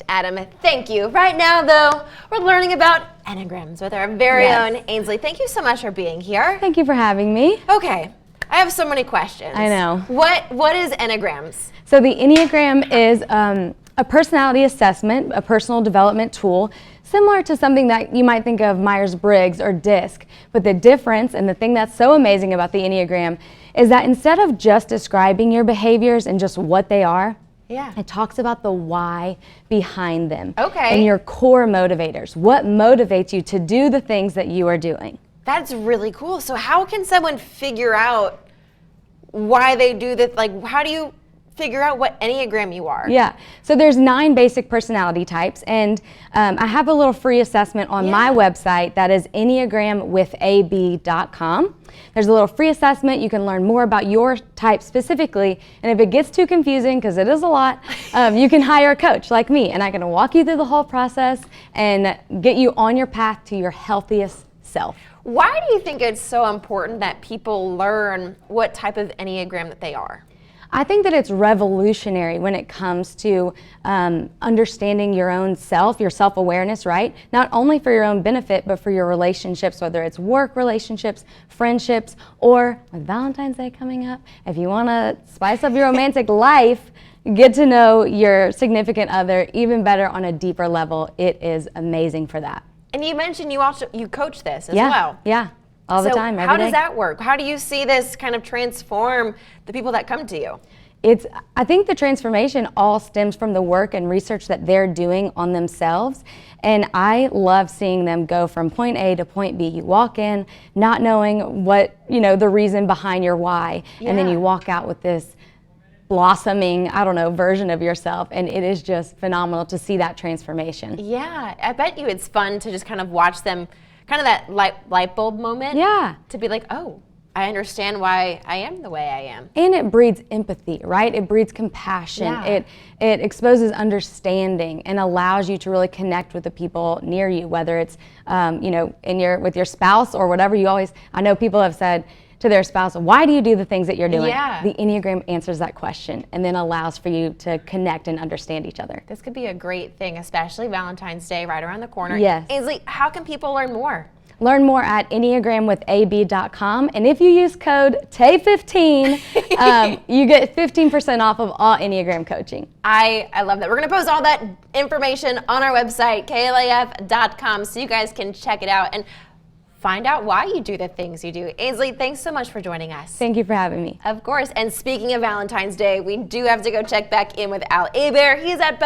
Adam, thank you. Right now, though, we're learning about Enneagrams with our very own Ainsley. Thank you so much for being here. Thank you for having me. Okay, I have so many questions. I know. What is Enneagrams? So the Enneagram is a personality assessment, a personal development tool, similar to something that you might think of Myers-Briggs or DISC. But the difference, and the thing that's so amazing about the Enneagram, is that instead of just describing your behaviors and just what they are, it talks about the why behind them. Okay. And your core motivators. What motivates you to do the things that you are doing? That's really cool. So how can someone figure out why they do this? Like, how do you figure out what Enneagram you are? Yeah, so there's 9 basic personality types, and I have a little free assessment on my website that is enneagramwithab.com. There's a little free assessment. You can learn more about your type specifically, and if it gets too confusing, because it is a lot, you can hire a coach like me, and I can walk you through the whole process and get you on your path to your healthiest self. Why do you think it's so important that people learn what type of Enneagram that they are? I think that it's revolutionary when it comes to understanding your own self, your self-awareness, right? Not only for your own benefit, but for your relationships, whether it's work relationships, friendships, or with Valentine's Day coming up, if you want to spice up your romantic life, get to know your significant other even better on a deeper level. It is amazing for that. And you mentioned you coach this as well. Yeah. All the time, every day. How does that work? How do you see this kind of transform the people that come to you? I think the transformation all stems from the work and research that they're doing on themselves. And I love seeing them go from point A to point B. You walk in not knowing what, the reason behind your why. And then you walk out with this blossoming, version of yourself. And it is just phenomenal to see that transformation. Yeah, I bet you it's fun to just kind of watch them, kind of that light bulb moment. Yeah. To be like, oh, I understand why I am the way I am. And it breeds empathy, right? It breeds compassion. Yeah. It exposes understanding and allows you to really connect with the people near you, whether it's, with your spouse or whatever. I know people have said to their spouse, why do you do the things that you're doing? Yeah. The Enneagram answers that question and then allows for you to connect and understand each other. This could be a great thing, especially Valentine's Day right around the corner. Yes. Ainsley, how can people learn more? Learn more at enneagramwithab.com, and if you use code TAY15, you get 15% off of all Enneagram coaching. I love that. We're going to post all that information on our website, klaf.com, so you guys can check it out and find out why you do the things you do. Ainsley, thanks so much for joining us. Thank you for having me. Of course, and speaking of Valentine's Day, we do have to go check back in with Al Aber. He's at